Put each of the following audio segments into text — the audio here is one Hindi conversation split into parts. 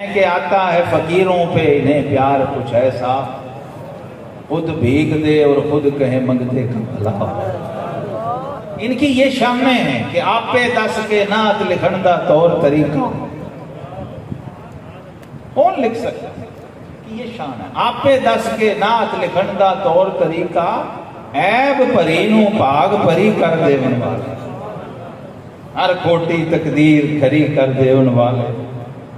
के आता है फकीरों पे इन्हें प्यार कुछ ऐसा, खुद भीग दे और खुद कहे मंगते का भला। इनकी ये शामें हैं कि आप पे दस के नात लिखण दा तौर तरीका कौन लिख सकता है कि ये शान है। आप पे दस के नात लिखण दा तौर तरीका, ऐब परीनू भाग परी कर देवन वाले, हर कोटी तकदीर खरी कर देवन वाले,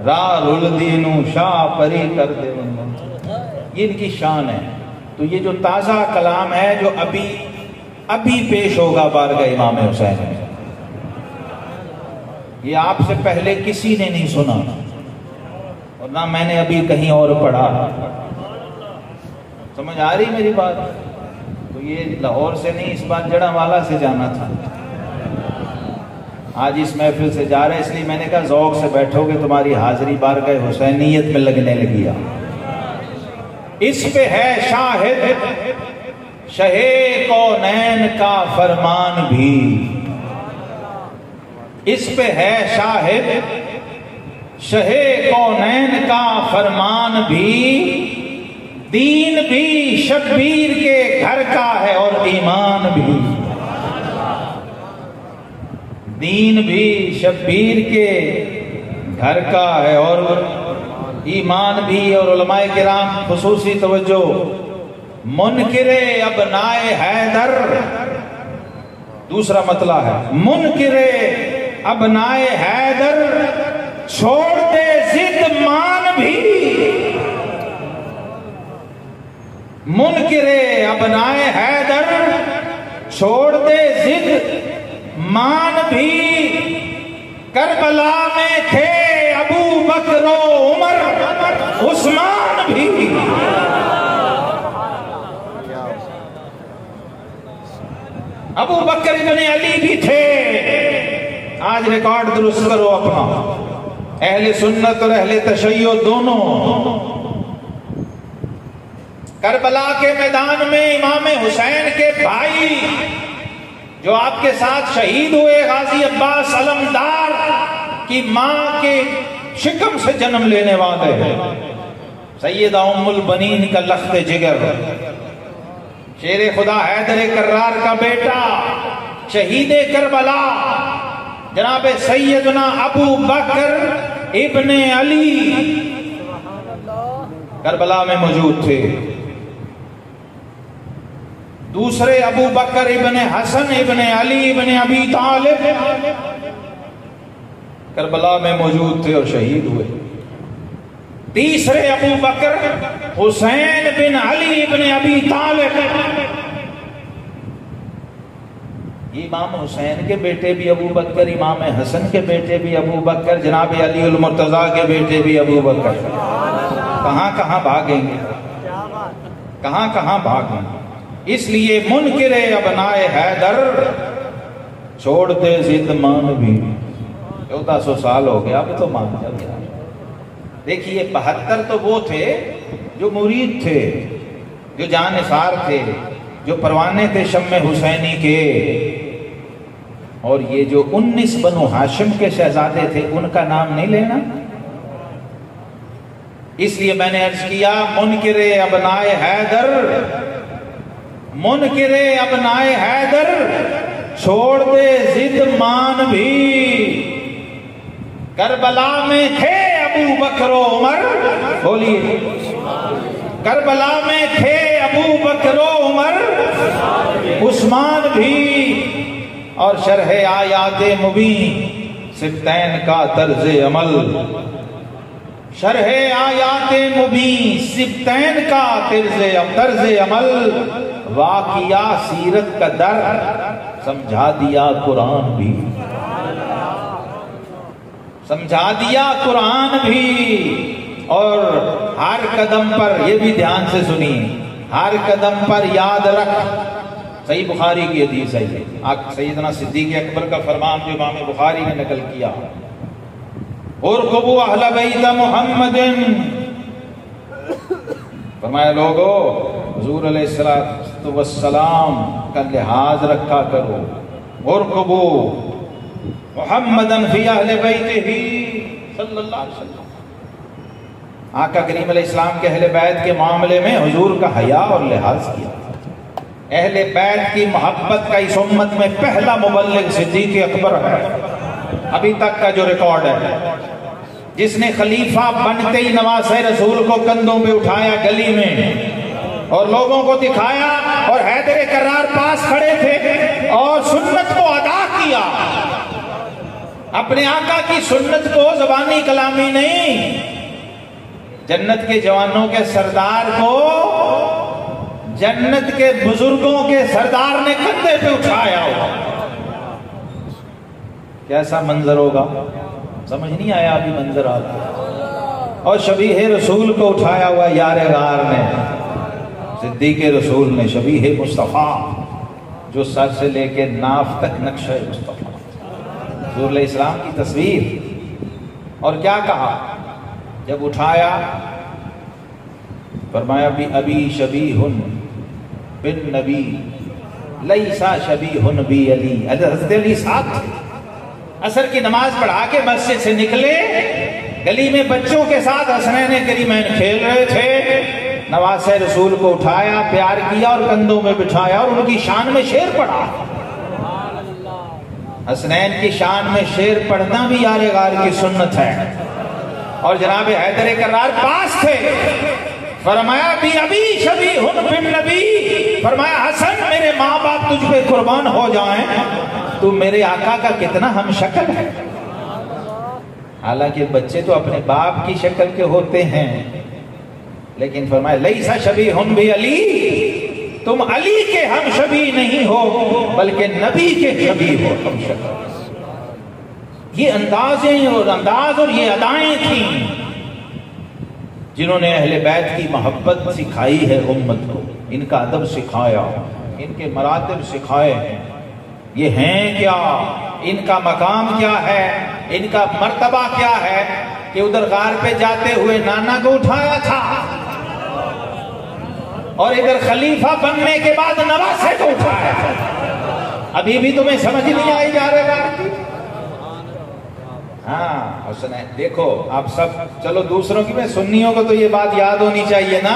राह रुलदीनू शाह परी कर देवन वाले। ये इनकी शान है। तो ये जो ताजा कलाम है जो अभी पेश होगा बारगाह इमाम हुसैन में, ये आपसे पहले किसी ने नहीं सुना और ना मैंने अभी कहीं और पढ़ा। समझ आ रही मेरी बात? तो ये लाहौर से नहीं, इस बार जड़ावाला से जाना था। आज इस महफिल से जा रहे, इसलिए मैंने कहा ज़ौक़ से बैठोगे, तुम्हारी हाजिरी बारगाह हुसैनियत में लगने लगी। इस पे है शाहिद शहे कौनैन का फरमान भी, इस पे है शाहिद शहे कौनैन का फरमान भी, दीन भी शब्बीर के घर का है और ईमान भी, दीन भी शब्बीर के घर का है और ईमान भी। और उलमाए किराम खुसूसी तवज्जो, मुनकिरे अबनाए हैदर, दूसरा मतला है मुनकिरे अबनाए हैदर, छोड़ दे जिद मान भी, मुनकिरे अबनाए हैदर, छोड़ दे जिद मान भी। करबला में थे अबू बकर उमर उस्मान भी, अबू बकर इब्ने अली भी थे। आज रिकॉर्ड दुरुस्त करो अपना, अहले सुन्नत और अहले तशय्यो दोनों। करबला के मैदान में इमाम हुसैन के भाई जो आपके साथ शहीद हुए, गाजी अब्बास अलमदार की मां के शिकम से जन्म लेने वाले हैं, सैयदा उम्मुल बनीन का लख्त जिगर, शेरे खुदा हैदर कर्रार का बेटा, शहीदे करबला जनाब सैयदना अबू बकर इब्ने अली करबला में मौजूद थे। दूसरे अबू बकर इब्ने हसन इब्ने अली इब्ने अबी तालिब करबला में मौजूद थे और शहीद हुए। तीसरे अबू बकर हुसैन बिन अली इब्ने अबी तालिब, इमाम हुसैन के बेटे भी अबू बकर, इमाम हसन के बेटे भी अबू बकर, जनाब अली उल मुर्तजा के बेटे भी अबू बकर। कहां कहां भागेंगे, कहां कहां भागेंगे। इसलिए मुनकिरे अबनाए हैदर, छोड़ दे जिद मान भी। 1400 साल हो गया, अब तो मान जाओ। देखिए 72 तो वो थे जो मुरीद थे, जो जानिसार थे, जो परवाने थे शम्मे हुसैनी के। और ये जो 19 बनु हाशिम के शहजादे थे, उनका नाम नहीं लेना। इसलिए मैंने अर्ज किया मुनकिरे अबनाए हैदर, मुनकिरे अबनाए हैदर, छोड़ दे जिद मान भी। करबला में थे अबू बकर उमर, बोलिए, करबला में थे अबू बकर उमर उस्मान भी। और शरह आयाते मुबीन सिफ्तैन का तर्ज अमल, शरह आयाते मुबीन सिफ्तैन का तर्ज अमल, वाकिया सीरत का दर समझा दिया कुरान भी, समझा दिया कुरान भी। और हर कदम पर, ये भी ध्यान से सुनिए, हर कदम पर याद रख, सही बुखारी की हदीस है ये, सैयदना सिद्दीक़ अकबर का फरमान जो इमाम बुखारी ने नकल किया, उरकुबू अहले बैत मुहम्मदिन, फरमाया लोगो हुजूर अलैहिस्सलातु वस्सलाम का लिहाज रखा करो। उरकुबू मुहम्मदन फी अहले बैतिही सल्लल्लाहु अलैहि वसल्लम, आका करीम अलैहिस्सलाम के अहले बैत के मामले में हुजूर का हया और लिहाज किया। अहले बैत की मोहब्बत का इस उम्मत में पहला मुबल्लिग सिद्दीक़ अकबर है, अभी तक का जो रिकॉर्ड है, जिसने खलीफा बनते ही नवासे रसूल को कंधों पे उठाया गली में और लोगों को दिखाया, और हैदर करार पास खड़े थे और सुन्नत को अदा किया। अपने आका की सुन्नत को ज़बानी कलामी नहीं, जन्नत के जवानों के सरदार को जन्नत के बुजुर्गों के सरदार ने कंधे पे उठाया होगा। कैसा मंजर होगा, समझ नहीं आया अभी मंजर आ गया। और शबीह रसूल को उठाया हुआ यार गार ने, सिद्दीक़ रसूल ने, शबीह मुस्तफ़ा, जो सर से लेके नाफ तक नक्शे मुस्तफ़ा, हुज़ूर अलैहिस्सलाम की तस्वीर। और क्या कहा जब उठाया, फरमाया भी अभी शबीहुन बिन नबी लैसा शबीहुन बी अली। हज़रत अली साथ थे, असर की नमाज पढ़ा के मस्जिद से निकले, गली में बच्चों के साथ हसनैन करीमैन खेल रहे थे। नवासे रसूल को उठाया, प्यार किया और कंधों में बिठाया और उनकी शान में शेर पढ़ा। हसनैन की शान में शेर पढ़ना भी यार गार की सुन्नत है। और जनाब हैदर करार पास थे, फरमाया भी अभी शबीहुन बिन नबी, फरमाया हसन मेरे माँ बाप तुझ पे कुर्बान हो जाएं, तू मेरे आका का कितना हम शक्ल है। हालांकि बच्चे तो अपने बाप की शक्ल के होते हैं, लेकिन फरमाया लैसा शबीहुन बी अली, तुम अली के हम शबी नहीं हो बल्कि नबी के शबी हो हम शक्ल। ये अंदाज और ये अदाएं थी जिन्होंने अहले बैत की मोहब्बत सिखाई है उम्मत को, इनका अदब सिखाया, इनके मरातब सिखाए हैं। ये हैं क्या, इनका मकाम क्या है, इनका मर्तबा क्या है कि उधर गार पे जाते हुए नाना को उठाया था और इधर खलीफा बनने के बाद नवासे को उठाया था। अभी भी तुम्हें समझ नहीं आई जा रहा। हाँ हुसैन, देखो आप सब, चलो दूसरों की में, सुन्नियों को तो ये बात याद होनी चाहिए ना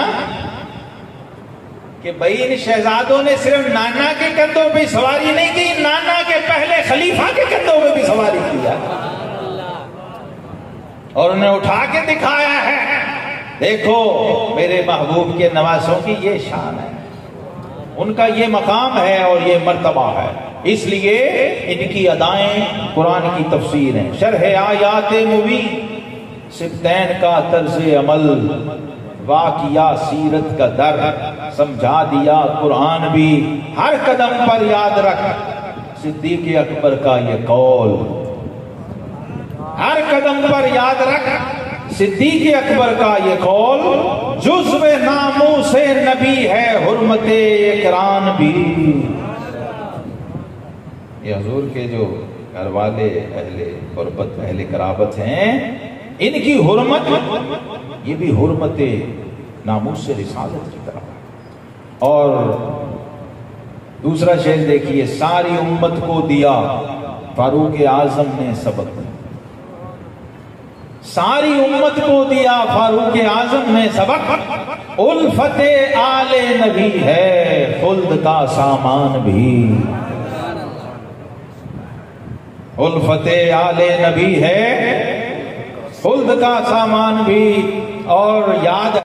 कि भाई इन शहजादों ने सिर्फ नाना के कंधों पे सवारी नहीं की, नाना के पहले खलीफा के कंधों पे भी सवारी किया और उन्हें उठा के दिखाया है। देखो मेरे महबूब के नवासों की ये शान है, उनका ये मकाम है और ये मर्तबा है, इसलिए इनकी अदाएं कुरान की तफसीर है। शरह आयात मुबीन, सिब्तैन का तर्ज अमल, वाकिया सीरत का दर, समझा दिया कुरान भी, हर कदम पर याद रख सिद्दीक़ अकबर का ये कौल, हर कदम पर याद रख सिद्दीक़ अकबर का ये कौल, जुज़्व नामों से नबी है हुर्मते इकरान भी। ये हुजूर के जो घर वाले अहले गुरबत अहले कराबत हैं, इनकी हुर्मत, ये भी हुर्मते नामूस से रिसालत की तरह है। और दूसरा शेर देखिए, सारी उम्मत को दिया फारूक आजम ने सबक, सारी उम्मत को दिया फारूक आजम ने सबक, उल्फते आले नबी है खुल्द का सामान भी, उल्फते आले नबी है खुल्द का सामान भी। और याद